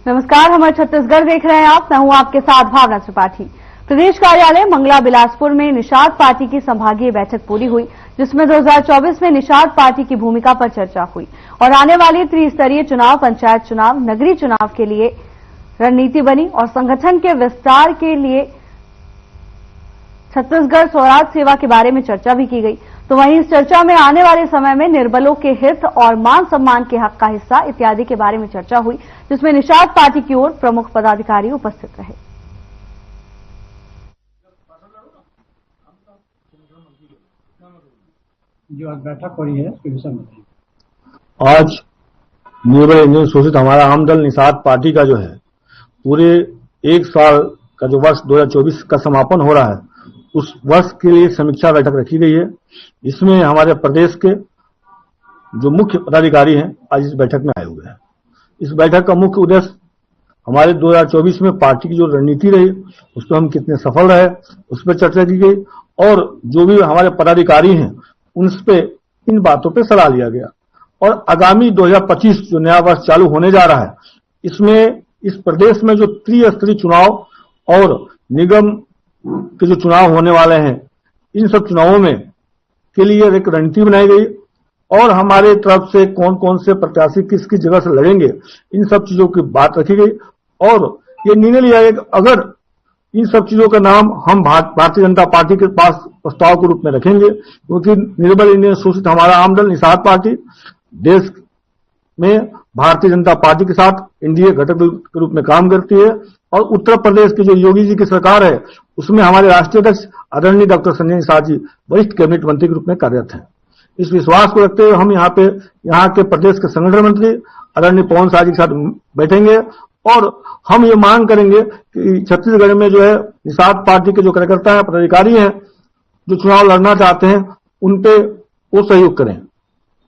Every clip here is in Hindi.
नमस्कार, हमारे छत्तीसगढ़ देख रहे हैं आप। मैं हूं आपके साथ भावना त्रिपाठी। प्रदेश कार्यालय मंगला बिलासपुर में निषाद पार्टी की संभागीय बैठक पूरी हुई, जिसमें 2024 में निषाद पार्टी की भूमिका पर चर्चा हुई और आने वाले त्रिस्तरीय चुनाव, पंचायत चुनाव, नगरीय चुनाव के लिए रणनीति बनी और संगठन के विस्तार के लिए छत्तीसगढ़ स्वराज सेवा के बारे में चर्चा भी की गई। तो वहीं इस चर्चा में आने वाले समय में निर्बलों के हित और मान सम्मान के हक का हिस्सा इत्यादि के बारे में चर्चा हुई, जिसमें निषाद पार्टी की ओर प्रमुख पदाधिकारी उपस्थित रहे। जो आज बैठक हो रही है उसके विषय में आज निर्बल इंडियन शोषित हमारा आम दल निषाद पार्टी का जो है पूरे एक साल का जो वर्ष 2024 का समापन हो रहा है, उस वर्ष के लिए समीक्षा बैठक रखी गई है। इसमें हमारे प्रदेश के जो मुख्य पदाधिकारी हैं आज इस बैठक में आए हुए हैं। इस बैठक का मुख्य उद्देश्य हमारे 2024 में पार्टी की जो रणनीति रही उस पर हम कितने सफल रहे उस पर चर्चा की गई और जो भी हमारे पदाधिकारी हैं उन पे इन बातों पे सलाह लिया गया। और आगामी 2025 जो नया वर्ष चालू होने जा रहा है, इसमें इस प्रदेश में जो त्रिस्तरीय चुनाव और निगम के जो चुनाव होने वाले हैं, इन सब चुनावों में के लिए एक रणनीति बनाई गई और हमारे तरफ से कौन कौन से प्रत्याशी किस किस जगह से लड़ेंगे, इन सब चीजों की बात रखी गई और ये निर्णय लिया गया कि अगर इन सब चीजों का नाम हम भारतीय जनता पार्टी के पास प्रस्ताव के रूप में रखेंगे, क्योंकि निर्बल इंडियन शोषित हमारा आम दल निषाद पार्टी देश में भारतीय जनता पार्टी के साथ एनडीए घटक के रूप में काम करती है और उत्तर प्रदेश की जो योगी जी की सरकार है उसमें हमारे राष्ट्रीय अध्यक्ष आदरणीय डॉक्टर संजय निषाद जी वरिष्ठ कैबिनेट मंत्री के रूप में कार्यरत हैं। इस विश्वास को रखते हुए हम यहाँ के प्रदेश के संगठन मंत्री आदरणीय पवन शाह जी के साथ बैठेंगे और हम ये मांग करेंगे कि छत्तीसगढ़ में जो है निषाद पार्टी के जो कार्यकर्ता है, पदाधिकारी हैं, जो चुनाव लड़ना चाहते हैं, उन पे वो सहयोग करें।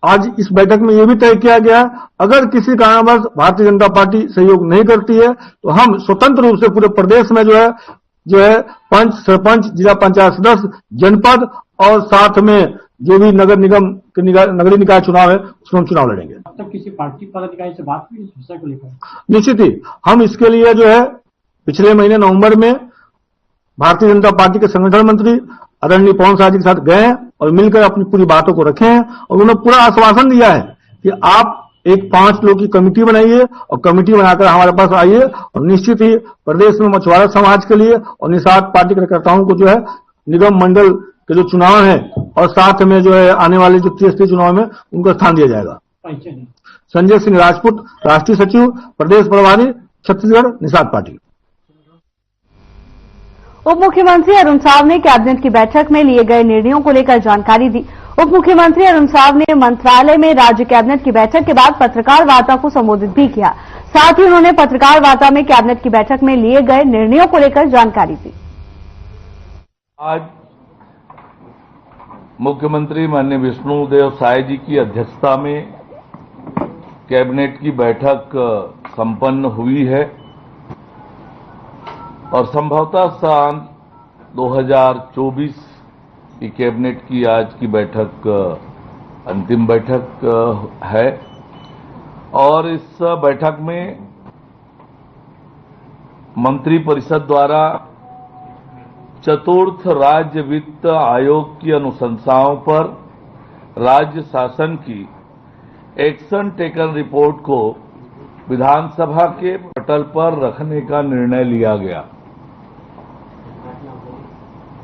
आज इस बैठक में यह भी तय किया गया है, अगर किसी कारणवश भारतीय जनता पार्टी सहयोग नहीं करती है तो हम स्वतंत्र रूप से पूरे प्रदेश में जो है पंच, सरपंच, जिला पंचायत सदस्य, जनपद और साथ में जो भी नगर निगम के नगरीय निकाय चुनाव है उसमें हम चुनाव लड़ेंगे। अब तक किसी पार्टी पदाधिकारी से बात हुई इस विषय को लेकर? निश्चित ही हम इसके लिए जो है पिछले महीने नवंबर में भारतीय जनता पार्टी के संगठन मंत्री आदरणीय पवन शाह जी के साथ गए हैं और मिलकर अपनी पूरी बातों को रखे हैं और उन्होंने पूरा आश्वासन दिया है कि आप एक 5 लोग की कमेटी बनाइए और कमेटी बनाकर हमारे पास आइए और निश्चित ही प्रदेश में मछुआरा समाज के लिए और निषाद पार्टी कार्यकर्ताओं को जो है निगम मंडल के जो चुनाव है और साथ में जो है आने वाले जो त्रिस्तरीय चुनाव में उनको स्थान दिया जाएगा। संजय सिंह राजपूत, राष्ट्रीय सचिव, प्रदेश प्रभारी, छत्तीसगढ़ निषाद पार्टी। उप मुख्यमंत्री अरुण साव ने कैबिनेट की बैठक में लिए गए निर्णयों को लेकर जानकारी दी। उप मुख्यमंत्री अरुण साव ने मंत्रालय में राज्य कैबिनेट की बैठक के बाद पत्रकार वार्ता को संबोधित भी किया। साथ ही उन्होंने पत्रकार वार्ता में कैबिनेट की बैठक में लिए गए निर्णयों को लेकर जानकारी दी। आज मुख्यमंत्री माननीय विष्णुदेव साय जी की अध्यक्षता में कैबिनेट की बैठक संपन्न हुई है और संभवतः सन 2024 की कैबिनेट की आज की बैठक अंतिम बैठक है और इस बैठक में मंत्रिपरिषद द्वारा चतुर्थ राज्य वित्त आयोग की अनुशंसाओं पर राज्य शासन की एक्शन टेकन रिपोर्ट को विधानसभा के पटल पर रखने का निर्णय लिया गया।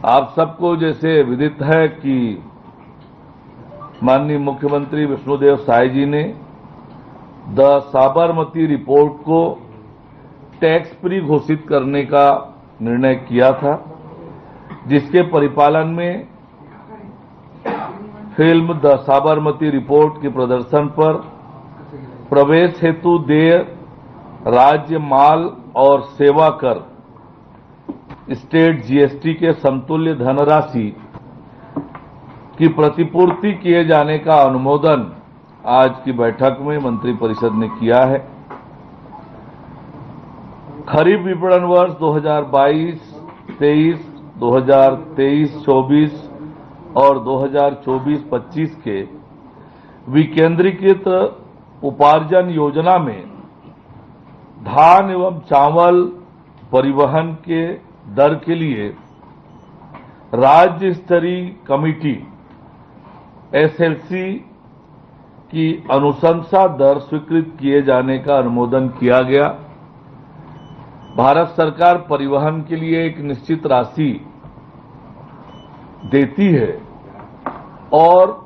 आप सबको जैसे विदित है कि माननीय मुख्यमंत्री विष्णुदेव साय जी ने द साबरमती रिपोर्ट को टैक्स फ्री घोषित करने का निर्णय किया था, जिसके परिपालन में फिल्म द साबरमती रिपोर्ट के प्रदर्शन पर प्रवेश हेतु देय राज्य माल और सेवा कर स्टेट जीएसटी के समतुल्य धनराशि की प्रतिपूर्ति किए जाने का अनुमोदन आज की बैठक में मंत्रिपरिषद ने किया है। खरीफ विपणन वर्ष 2022-23, 2023-24 और 2024-25 के विकेंद्रीकृत उपार्जन योजना में धान एवं चावल परिवहन के दर के लिए राज्य स्तरीय कमेटी एसएलसी की अनुशंसा दर स्वीकृत किए जाने का अनुमोदन किया गया। भारत सरकार परिवहन के लिए एक निश्चित राशि देती है और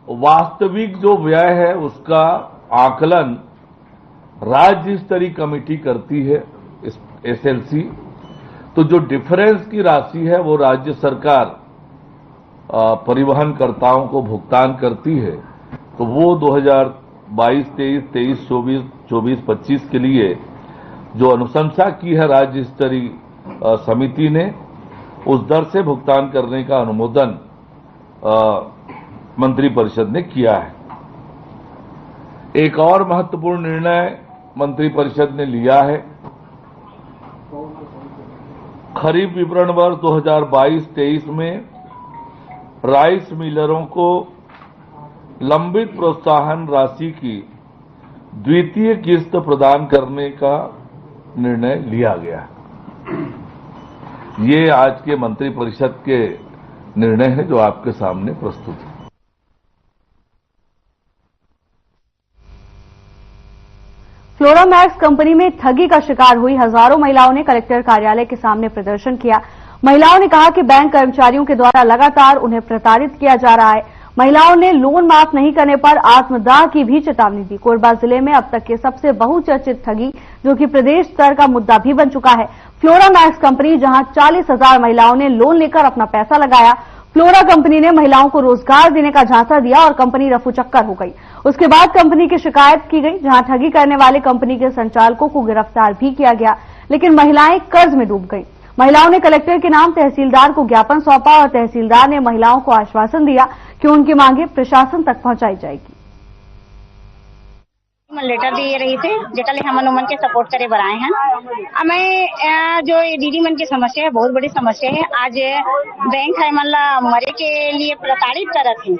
वास्तविक जो व्यय है उसका आकलन राज्य स्तरीय कमेटी करती है एसएलसी। तो जो डिफरेंस की राशि है वो राज्य सरकार परिवहनकर्ताओं को भुगतान करती है। तो वो 2022-23, 23-24, 24-25 के लिए जो अनुशंसा की है राज्य स्तरीय समिति ने, उस दर से भुगतान करने का अनुमोदन मंत्रिपरिषद ने किया है। एक और महत्वपूर्ण निर्णय मंत्रिपरिषद ने लिया है। खरीफ विपणन वर्ष 2022-23 में राइस मिलरों को लंबित प्रोत्साहन राशि की द्वितीय किस्त प्रदान करने का निर्णय लिया गया। ये आज के मंत्रिपरिषद के निर्णय हैं जो आपके सामने प्रस्तुत है। फ्लोरामैक्स कंपनी में ठगी का शिकार हुई हजारों महिलाओं ने कलेक्टर कार्यालय के सामने प्रदर्शन किया। महिलाओं ने कहा कि बैंक कर्मचारियों के द्वारा लगातार उन्हें प्रताड़ित किया जा रहा है। महिलाओं ने लोन माफ नहीं करने पर आत्मदाह की भी चेतावनी दी। कोरबा जिले में अब तक के सबसे बहुचर्चित ठगी, जो कि प्रदेश स्तर का मुद्दा भी बन चुका है। फ्लोरामैक्स कंपनी, जहां 40,000 महिलाओं ने लोन लेकर अपना पैसा लगाया। फ्लोरा कंपनी ने महिलाओं को रोजगार देने का झांसा दिया और कंपनी रफूचक्कर हो गई। उसके बाद कंपनी की शिकायत की गई, जहां ठगी करने वाले कंपनी के संचालकों को गिरफ्तार भी किया गया, लेकिन महिलाएं कर्ज में डूब गईं। महिलाओं ने कलेक्टर के नाम तहसीलदार को ज्ञापन सौंपा और तहसीलदार ने महिलाओं को आश्वासन दिया कि उनकी मांगे प्रशासन तक पहुंचाई जाएगी। लेटर दिए रही थे जेटले हमन उमन के सपोर्ट करे बनाए हैं। हमें जो ये दीदी मन की समस्या है, बहुत बड़ी समस्या है। आज बैंक है मन ला मरे के लिए प्रताड़ित करत है।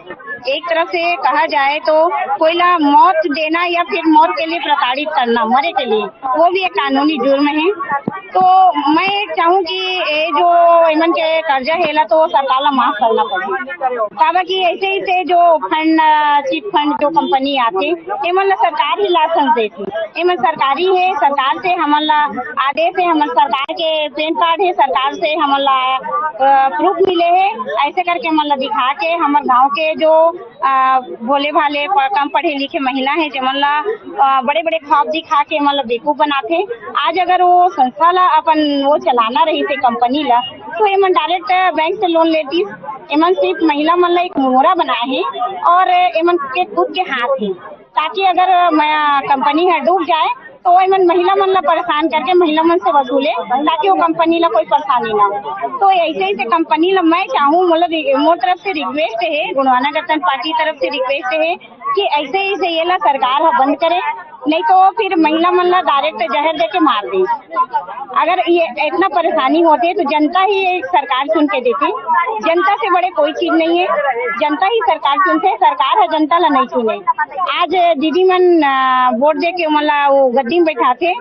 एक तरफ से कहा जाए तो कोई ला मौत देना या फिर मौत के लिए प्रताड़ित करना, मरे के लिए, वो भी एक कानूनी जुर्म है। तो मैं चाहूँ कि ये जो इमन के कर्जा है तो सरकार ला माफ करना पड़े। काबा की ऐसे ही से जो फंड, चिट फंड जो कंपनी आते इमन ला सरकार ही लाइसेंस देती। इमन सरकारी है, सरकार से हमन ला आदेश है, हमन सरकार के पैन कार्ड है, सरकार से हमन ला प्रूफ मिले है। ऐसे करके हमन ला दिखा के हमारे गांव के जो भोले भाले कम पढ़े लिखे महिला है, जमन ला बड़े बड़े ख्वाब दिखा के हमन ला बेवकूफ बनाते। आज अगर वो संस्था ला अपन वो चलाना रही थे कंपनी ला, तो एमन डायरेक्ट बैंक से लोन लेती। एमन सिर्फ महिला मन ला एक मोहरा बनाए है और एमन के खुद के हाथ है, ताकि अगर कंपनी है डूब जाए तो एमन महिला मन ला परेशान करके महिला मन से वसूले, ताकि वो कंपनी ला कोई परेशानी ना हो। तो ऐसे ही से कंपनी ला मैं चाहूँ, मोर तरफ से रिक्वेस्ट है, गुणवाना गठन पार्टी तरफ से रिक्वेस्ट है कि ऐसे ही से ये ला सरकार बंद करे, नहीं तो फिर महिला मन ला डायरेक्ट जहर देके मार दे। अगर ये इतना परेशानी होती है तो जनता ही एक सरकार चुन के देती। जनता से बड़े कोई चीज नहीं है, जनता ही सरकार चुनते, सरकार है जनता ला नहीं चुने। आज दीदी मन वोट दे के मतलब वो गद्दी में बैठाते,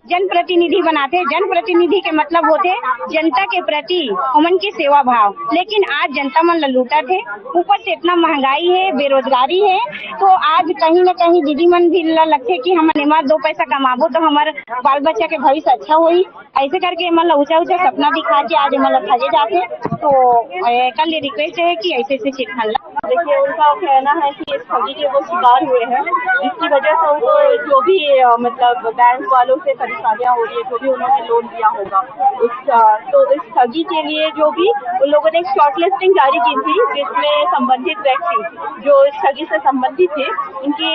जनप्रतिनिधि बनाते। जनप्रतिनिधि के मतलब होते जनता के प्रति उमन की सेवा भाव, लेकिन आज जनता मन लूटा थे। ऊपर से इतना महंगाई है, बेरोजगारी है, तो आज कहीं न कहीं दीदी मन भी लगते कि हम निमार 2 पैसा कमाबो तो हमारे बाल बच्चा के भविष्य अच्छा होई। ऐसे करके मतलब ऊंचा ऊंचा सपना दिखा के आज मतलब ठगे जाते। तो कल ये रिक्वेस्ट है कि ऐसे से चिट फंड। देखिए, उनका कहना है कि इस ठगी के वो शिकार हुए हैं, इसकी वजह से उनको जो भी मतलब बैंक वालों से परेशानियां हो रही है, जो भी उन्होंने लोन दिया होगा तो इस ठगी के लिए जो भी उन लोगों ने एक शॉर्ट लिस्टिंग जारी की थी, जिसमें संबंधित व्यक्ति जो इस ठगी से संबंधित थे उनकी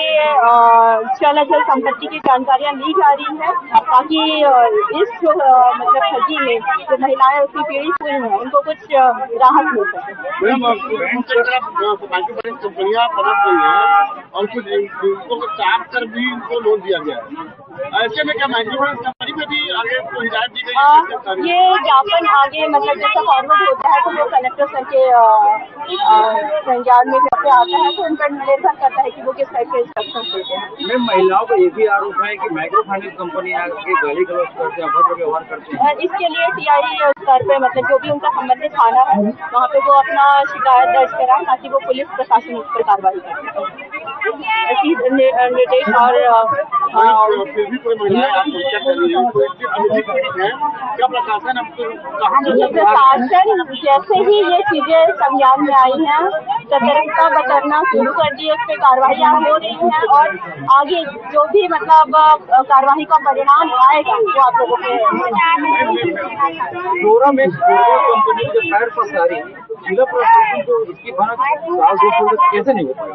चल अचल संपत्ति की जानकारियां ली जा रही है, ताकि इस जो मतलब ठगी में जो महिलाएं उसकी पीड़ित हुई हैं उनको कुछ राहत मिल सके। कंपनियां पलट गई है और कुछ बैंकों को चाप कर भी उनको लोन दिया गया है। ऐसे में क्या माइक्रोफाइनेंस कंपनी में भी आगे को हिदायत दी गई है? ये ज्ञापन आगे मतलब जैसा फॉरवर्ड होता है तो वो कलेक्टर सर के संज्ञान में जैसे आता है तो उन पर निर्भर करता है कि वो किस टाइप के इंस्ट्रक्शन देते हैं। मैम, महिलाओं का ये भी आरोप है कि माइक्रो फाइनेंस कंपनी आके गाली गलौज करते हैं, अभद्र व्यवहार करते हैं। इसके लिए टीआई स्तर पे मतलब जो भी उनका संबंधित थाना है वहाँ पे वो अपना शिकायत दर्ज कराएं ताकि वो पुलिस प्रशासन उस पर कार्रवाई करे। ऐसी निर्देश और फिर भी कोई महिलाएं आत्महत्या कर रही है, क्या प्रशासन अब कहाँ प्रशासन जैसे ही ये चीजें संज्ञान में आई हैं सतर्कता बरतना शुरू कर दी, उस पर कार्रवाइयाँ हो रही हैं और आगे जो भी मतलब कार्रवाई का परिणाम आएगा वो आप लोगों को फ्लोरा में कंपनी के पैर पसारी जिला प्रशासन को इसकी बात कैसे नहीं हो पाई?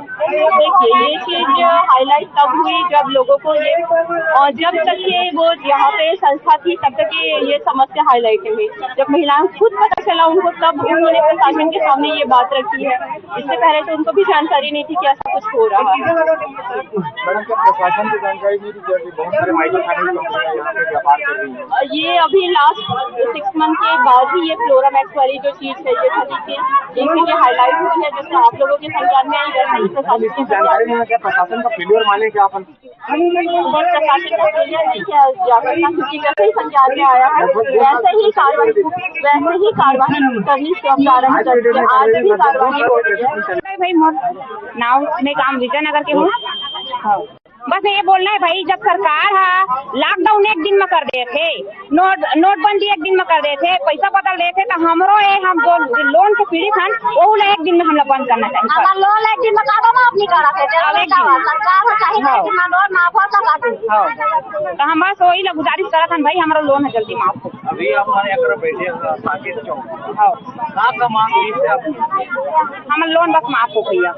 देखिए ये चीज हाईलाइट तब हुई जब लोगों को ये और जब तक ये वो यहाँ पे संस्था थी तब तक ये समस्या हाईलाइट हुई। जब महिलाएं खुद पता चला उनको तब उन्होंने प्रशासन के सामने ये बात रखी है। इससे पहले तो उनको भी जानकारी नहीं थी कि ऐसा कुछ हो रहा है। मैडम, क्या प्रशासन को जानकारी नहीं थी कि बहुत सारे माइक्रो फाइनेंस कंपनियां यहाँ पे व्यापार कर रही है? ये अभी लास्ट 6 मंथ के बाद ही ये फ्लोरामैक्स वाली जो चीज है ये थी एक चीजें हाईलाइट हुई है जैसे आप लोगों के संज्ञान में आई वैसे ही प्रशासन की जानकारी नहीं है। क्या प्रशासन का फेलियर माने क्या अपन? प्रशासन का फेलियर नहीं किया जा सकता क्योंकि जैसे ही संज्ञान में आया है वैसे ही कार्रवाई करनी प्रारंभ कर दी है। आज भी कार्रवाई हो रही है। भाई नाव में काम विजयनगर के हूँ। बस ये बोलना है भाई, जब सरकार है लॉकडाउन एक दिन में कर दे थे, नोटबंदी एक दिन में कर दे थे, पैसा बदल रहे थे तो हमरो हम जो लोन के पीड़ित हैं वो एक दिन में हम लोग बंद करना चाहिए। लोन एक दिन में अपनी तो हम बस वही लोग गुजारिश करत हन भाई हमारा लोन है जल्दी माफ हो। अभी आप हमारे यहाँ बैठे साकेत चौक का मांग हमारा लोन बस माफ हो भैया।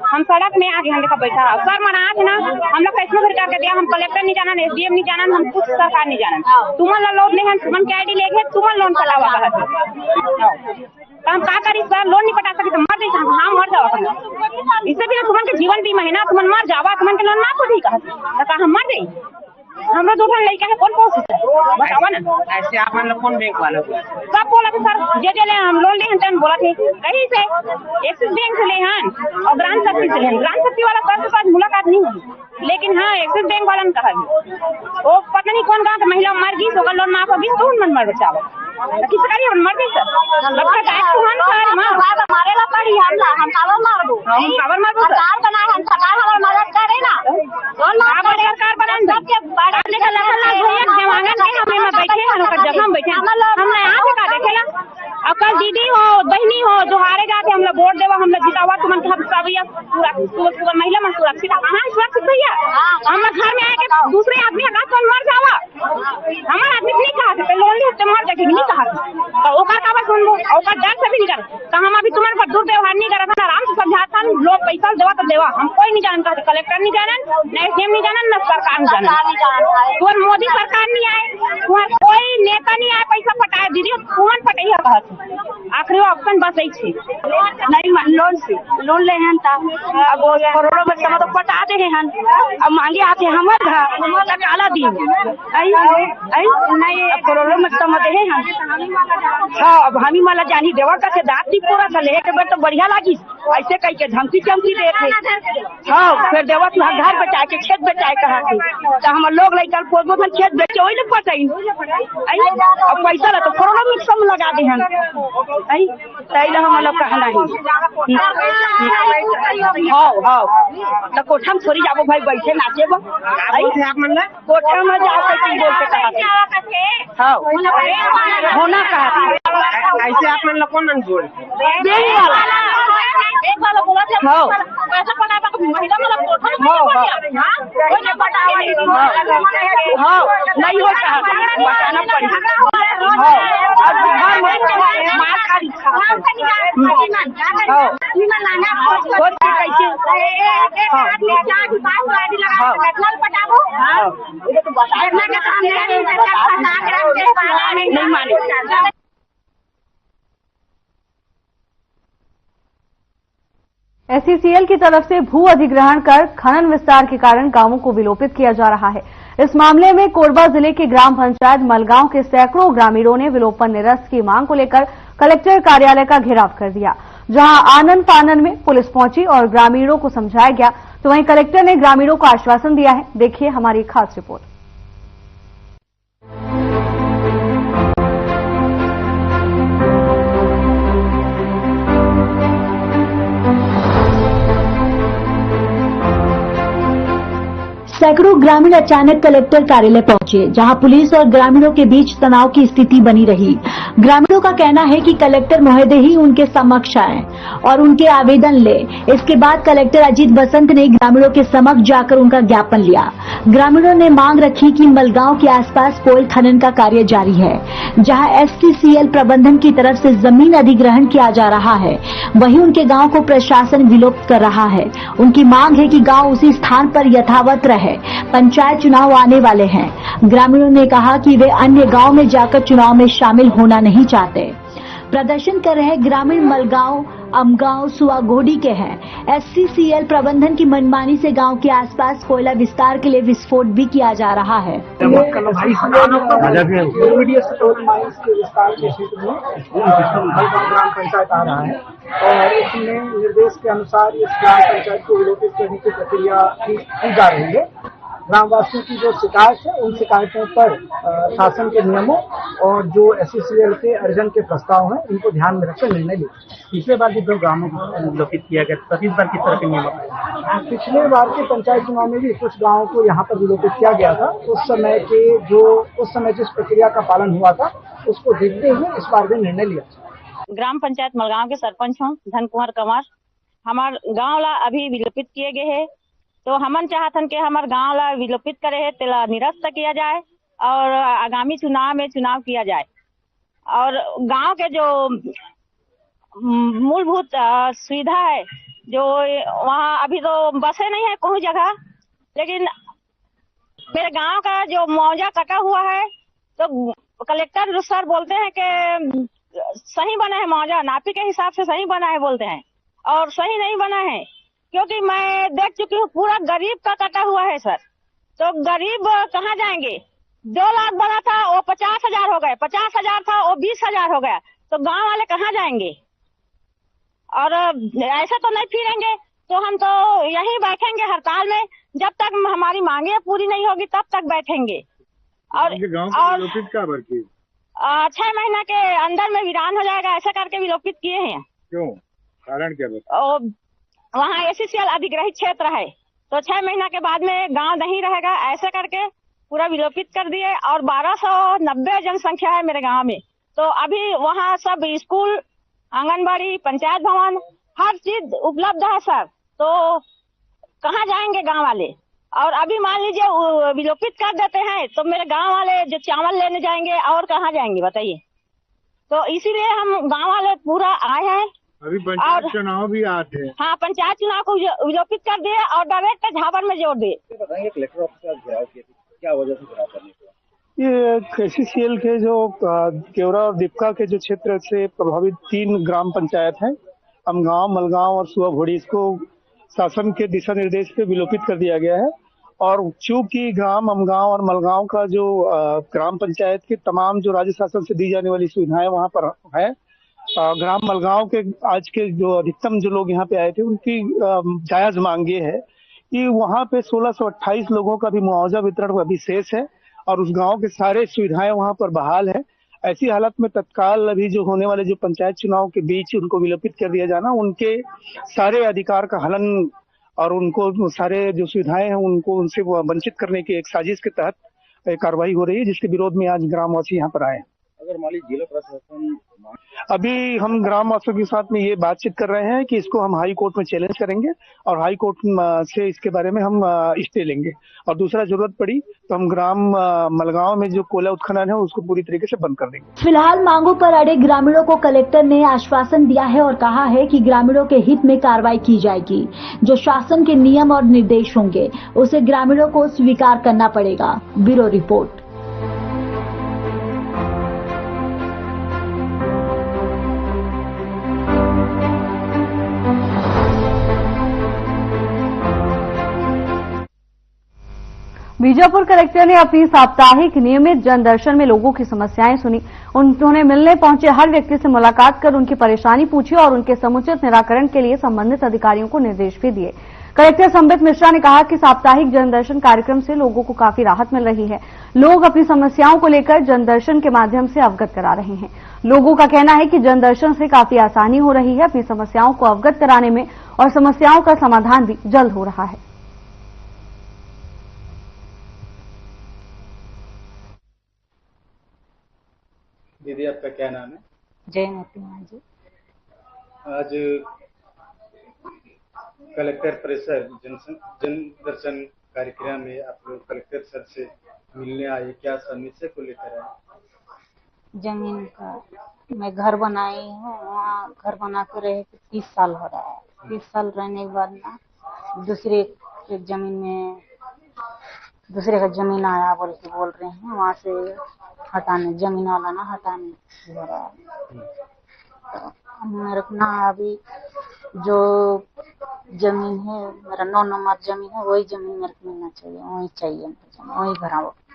हम सड़क में आके हम देखा बैठा सर मना है ना, हम लोग कैसे भर करके दिया, हम कलेक्टर नहीं जाना, एसडीएम नहीं जाना, हम कुछ सरकार नहीं जाना। तुम्हारा लोन नहीं है, तुमन के आईडी लेके तुम्हारा लोन कटावा है तो हम क्या करी सर, लोन नहीं कटा सके तो मर जाए, हाँ मर जावा। इससे भी तुमन के जीवन बीमा है ना, तुमन मर जावा, तुमन के लोन ना खुद ही कहा हम मर जाए। हम लोग दूसरा लड़का है कौन बतावा ना। ऐसे आप मतलब कौन बैंक वाले सब बोला थे सर जे ले हम लोन ले हम बोला थे कहीं से एक्सिस बैंक से ले हन और ग्राम शक्ति से ले। ग्राम शक्ति वाला सर के पास मुलाकात नहीं हुई, लेकिन हाँ एक्सिस बैंक वाला ने कहा वो पता नहीं कौन गाँव की महिला मर गई तो लोन माफ होगी तो मन मर बचावा किस करिए मर गई सर मारेला पड़ी हम कावर मार दो सरकार बना है, सरकार हमारी मदद करे ना। सरकार बना बैठे जगह में बैठे हमने यहाँ से कहा देखेला और कल दीदी हो बहनी हो जो हारे जाते हम लोग वोट देवा हम लोग जितावा तुमन पूरा महिला मन सुरक्षित कहाँ सुरक्षित भैया। हम लोग घर में आके दूसरे आदमी का कौन मर जावा, हमारा आदमी नहीं कहा सकते लोन ले मर जाके नहीं कहा तो ओकर का सुन लो और डर से भी नहीं कर तो हम अभी तुम्हारे पर दुर्व्यवहार नहीं करा था, आराम से समझाता लोग पैसा देवा तो देवा। हम कोई नहीं जानता, कलेक्टर नहीं जाना, न एसडीएम नहीं जाना, न सरकार नहीं जाना। तुम मोदी सरकार नहीं आए, तुम्हारा कोई नेता नहीं आए पैसा पटाए दीदी तुमन पटैया कहा आखिरी ऑप्शन बस यही नहीं लोन से लोन ले हैं अब करोड़ों बच्चा तो पटा दे हैं अब मांगे आते हमार घर काला दिन नहीं करोड़ों बच्चा मत है अब हमी माला जानी देवा का दाँत नहीं पूरा था ले के तो बढ़िया लगी ऐसे कह के धमकी चमकी दे थे। हाँ फिर देवा तू घर बचाए के खेत बचाए कहा थी तो हम लोग लेकर पोत खेत बेचे वही लोग पटाई अब पैसा ला तो करोड़ों में सब लगा दे हम हम लोग कहना हाँ तो कोठा में छोड़ी जाबो भाई बैठे नाचे कोठा में जाओ बोल के कहा हाँ होना कहा ऐसे आप मतलब कौन बोल एक वाला बोला थे पैसा पटाया तो महिला वाला कोठा नहीं होता बताना नहीं माने। एसईसीएल की तरफ से भू अधिग्रहण कर खनन विस्तार के कारण गांवों को विलोपित किया जा रहा है। इस मामले में कोरबा जिले के ग्राम पंचायत मलगांव के सैकड़ों ग्रामीणों ने विलोपन निरस्त की मांग को लेकर कलेक्टर कार्यालय का घेराव कर दिया। जहां आनन फानन में पुलिस पहुंची और ग्रामीणों को समझाया गया, तो वहीं कलेक्टर ने ग्रामीणों को आश्वासन दिया है। देखिए हमारी खास रिपोर्ट। सैकड़ों ग्रामीण अचानक कलेक्टर कार्यालय पहुंचे, जहां पुलिस और ग्रामीणों के बीच तनाव की स्थिति बनी रही। ग्रामीणों का कहना है कि कलेक्टर महोदय ही उनके समक्ष आए और उनके आवेदन ले। इसके बाद कलेक्टर अजीत बसंत ने ग्रामीणों के समक्ष जाकर उनका ज्ञापन लिया। ग्रामीणों ने मांग रखी कि मलगांव के आसपास कोयल खनन का कार्य जारी है, जहां STCL प्रबंधन की तरफ से जमीन अधिग्रहण किया जा रहा है, वहीं उनके गांव को प्रशासन विलुप्त कर रहा है। उनकी मांग है कि गांव उसी स्थान पर यथावत रहे। पंचायत चुनाव आने वाले हैं। ग्रामीणों ने कहा कि वे अन्य गांव में जाकर चुनाव में शामिल होना नहीं चाहते। प्रदर्शन कर रहे ग्रामीण मलगांव, अमगांव, सुआघोड़ी के हैं। STCL प्रबंधन की मनमानी से गांव के आसपास कोयला विस्तार के लिए विस्फोट भी किया जा रहा है। माइंस के विस्तार के क्षेत्र में ग्राम पंचायत आ रहा है और इसमें निर्देश के अनुसार इस ग्राम पंचायत को विलोपित करने की प्रक्रिया की जा रही है। ग्रामवासियों की जो शिकायत है, उन शिकायतों पर शासन के नियमों और जो STCL के अर्जन के प्रस्ताव हैं, इनको ध्यान में रखकर निर्णय लिया। पिछले बार भी 2 ग्रामों को विलोपित किया गया, तब इस बार किस तरह के नियम अपनाए? पिछले बार के पंचायत चुनाव में भी कुछ गांवों को यहाँ पर विलोपित किया गया था। उस समय जिस प्रक्रिया का पालन हुआ था, उसको देखते हुए इस बार भी निर्णय लिया। ग्राम पंचायत मलगांव के सरपंच हूँ, धन कुंवर कंवर। हमार गाँव ला अभी विलोपित किए गए है, तो हमन चाहतन के हमार गांव ला विलोपित करे है, तेला निरस्त किया जाए और आगामी चुनाव में चुनाव किया जाए। और गांव के जो मूलभूत सुविधा है, जो वहाँ अभी तो बसें नहीं है कोई जगह, लेकिन मेरे गांव का जो मुआवजा कटा हुआ है, तो कलेक्टर सर बोलते हैं कि सही बना है मुआवजा, नापी के हिसाब से सही बना है बोलते हैं, और सही नहीं बना है। क्योंकि मैं देख चुकी हूँ पूरा गरीब का कटा हुआ है सर। तो गरीब कहाँ जाएंगे? 2 लाख बना था वो 50,000 हो गए, 50,000 था वो 20,000 हो गया, तो गांव वाले कहाँ जाएंगे? और ऐसा तो नहीं फिरेंगे, तो हम तो यहीं बैठेंगे हड़ताल में, जब तक हमारी मांगे पूरी नहीं होगी तब तक बैठेंगे। और 6 महीना के अंदर में वीरान हो जाएगा, ऐसा करके विलोपित किए हैं। क्यों? कारण क्या? वहाँ STCL अधिग्रहित क्षेत्र है, तो 6 महीना के बाद में गांव नहीं रहेगा, ऐसे करके पूरा विलोपित कर दिए। और 1290 जनसंख्या है मेरे गांव में, तो अभी वहाँ सब स्कूल, आंगनबाड़ी, पंचायत भवन, हर चीज उपलब्ध है सर। तो कहाँ जाएंगे गांव वाले? और अभी मान लीजिए विलोपित कर देते हैं, तो मेरे गांव वाले जो चावल लेने जाएंगे और कहाँ जाएंगे बताइए? तो इसीलिए हम गांव वाले पूरा आए हैं। अभी पंचायत चुनाव भी आते हैं। हाँ, पंचायत चुनाव को विलोपित कर दिए और डायरेक्ट झावर में जोड़ दिए। बताएंगे कलेक्टर ऑफिस का घेराव किया, क्या वजह से घेराव करने का? ये STCL के जो केवरा और दीपका के जो क्षेत्र से प्रभावित 3 ग्राम पंचायत हैं, अमगांव, मलगांव और सुआघोड़ी, इसको शासन के दिशा निर्देश पे विलोपित कर दिया गया है। और चूंकि ग्राम अमगांव और मलगांव का जो ग्राम पंचायत के तमाम जो राज्य शासन से दी जाने वाली सुविधाएं वहां पर है, ग्राम मलगांव के आज के जो अधिकतम जो लोग यहाँ पे आए थे, उनकी जायज मांग ये है कि वहाँ पे 1628 लोगों का भी मुआवजा वितरण अभी शेष है और उस गांव के सारे सुविधाएं वहाँ पर बहाल है। ऐसी हालत में तत्काल अभी जो होने वाले जो पंचायत चुनाव के बीच उनको विलोपित कर दिया जाना, उनके सारे अधिकार का हनन और उनको सारे जो सुविधाएं हैं उनको उनसे वंचित करने की एक साजिश के तहत कार्रवाई हो रही है, जिसके विरोध में आज ग्रामवासी यहाँ पर आए। अगर मान लीजिए जिला प्रशासन, अभी हम ग्रामवासियों के साथ में ये बातचीत कर रहे हैं कि इसको हम हाई कोर्ट में चैलेंज करेंगे और हाई कोर्ट से इसके बारे में हम स्टे लेंगे, और दूसरा जरूरत पड़ी तो हम ग्राम मलगांव में जो कोयला उत्खनन है उसको पूरी तरीके से बंद कर देंगे। फिलहाल मांगों पर अड़े ग्रामीणों को कलेक्टर ने आश्वासन दिया है और कहा है कि ग्रामीणों के हित में कार्रवाई की जाएगी। जो शासन के नियम और निर्देश होंगे उसे ग्रामीणों को स्वीकार करना पड़ेगा। Bureau report. बीजापुर कलेक्टर ने अपनी साप्ताहिक नियमित जनदर्शन में लोगों की समस्याएं सुनी। उन्होंने मिलने पहुंचे हर व्यक्ति से मुलाकात कर उनकी परेशानी पूछी और उनके समुचित निराकरण के लिए संबंधित अधिकारियों को निर्देश भी दिए। कलेक्टर संबित मिश्रा ने कहा कि साप्ताहिक जनदर्शन कार्यक्रम से लोगों को काफी राहत मिल रही है। लोग अपनी समस्याओं को लेकर जनदर्शन के माध्यम से अवगत करा रहे हैं। लोगों का कहना है कि जनदर्शन से काफी आसानी हो रही है अपनी समस्याओं को अवगत कराने में और समस्याओं का समाधान भी जल्द हो रहा है। दीदी, आपका क्या नाम है? जयमती मां जी। आज कलेक्टर परिसर जन दर्शन कार्यक्रम में आप लोग कलेक्टर सर से मिलने आए, क्या समस्या को लेकर आए? जमीन का मैं घर बनाई हूँ, वहाँ घर बना कर रहे 30 साल हो रहा है। 30 साल रहने के बाद ना दूसरे के जमीन में दूसरे का जमीन आया बोल के बोल रहे हैं, वहाँ से हटाने जमीन वाला ना हटाने हो रहा है। तो मेरे को ना अभी जो जमीन है मेरा 9 नंबर जमीन है, वही जमीन मेरे को मिलना चाहिए, वही चाहिए, वही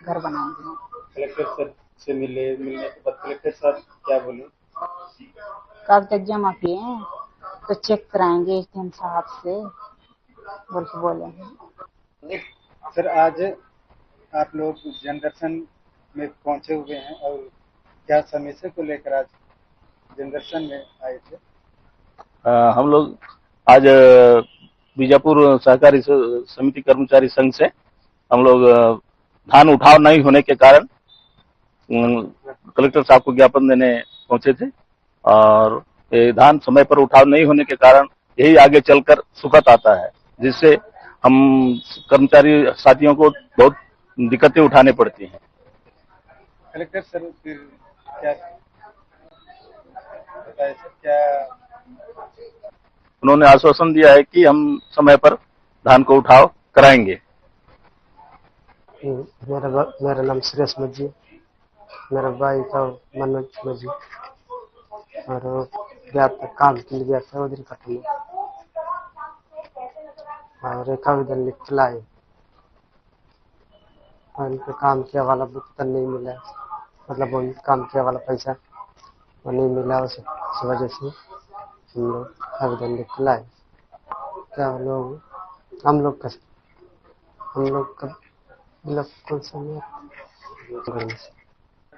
घर बनाएंगे। कलेक्टर सर से मिलने के बाद कलेक्टर साहब क्या बोले? कागजात जमा किए हैं तो चेक कराएंगे एसडीएम साहब से बोल के बोले हैं। सर, आज आप लोग जनदर्शन में पहुंचे हुए हैं और क्या समस्या को लेकर आज जनदर्शन में आए थे? हम लोग आज बीजापुर सहकारी समिति कर्मचारी संघ से हम लोग धान उठाव नहीं होने के कारण कलेक्टर साहब को ज्ञापन देने पहुंचे थे और धान समय पर उठाव नहीं होने के कारण यही आगे चलकर सुखद आता है, जिससे हम कर्मचारी साथियों को बहुत दिक्कतें उठाने पड़ती हैं। कलेक्टर सर फिर क्या बताए सर? क्या उन्होंने आश्वासन दिया है कि हम समय पर धान को उठाव कराएंगे। मेरा नाम सुरेश मजी, मेरा भाई का मनोज मजी, और गया था काम के लिए, गया था उधर कटनी और एक आवेदन लिख के लाए और उनके काम किया वाला भुगतान नहीं मिला, मतलब उन काम किया वाला पैसा वो नहीं मिला, उस वजह से हम लोग आवेदन लिख के लाए। क्या हम लोग का कौन सा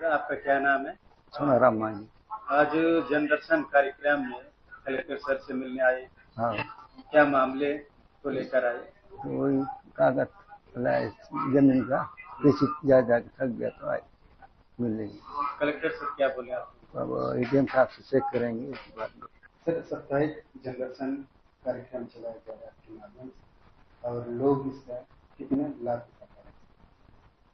आपका क्या नाम है? सोनाराम मां जी। आज जनदर्शन कार्यक्रम में कलेक्टर सर से मिलने आए। हाँ, क्या मामले को लेकर आए? वही कागज लाए जमीन का, किसी जा थक गया तो आए मिलेगी। कलेक्टर सर क्या बोले आपको? अब एटीएम साहब से चेक करेंगे इसके बाद। सर, साप्ताहिक जनदर्शन कार्यक्रम चलाया जा रहा है आपके माध्यम से और लोग इसका कितने लाभ उठा रहे हैं?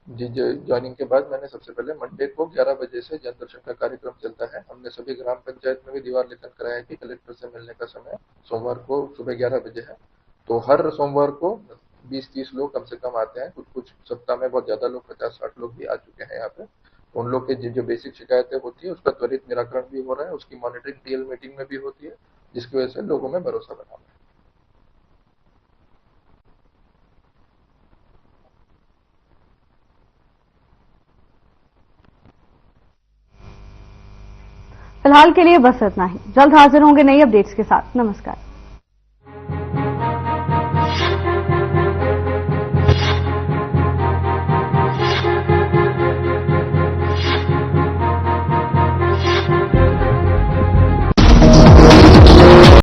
जी, ज्वाइनिंग के बाद मैंने सबसे पहले मंडे को 11 बजे से जनदर्शन का कार्यक्रम चलता है। हमने सभी ग्राम पंचायत में भी दीवार लेखन कराया कि कलेक्टर से मिलने का समय सोमवार को सुबह 11 बजे है। तो हर सोमवार को 20-30 लोग कम से कम आते हैं। कुछ सप्ताह में बहुत ज्यादा लोग 50-60 लोग भी आ चुके हैं यहाँ पे। उन लोग के जो बेसिक शिकायतें होती है उसका त्वरित निराकरण भी हो रहा है, उसकी मॉनिटरिंग टीएल मीटिंग में भी होती है, जिसकी वजह से लोगों में भरोसा बना है। फिलहाल के लिए बस इतना ही। जल्द हाजिर होंगे नई अपडेट्स के साथ। नमस्कार।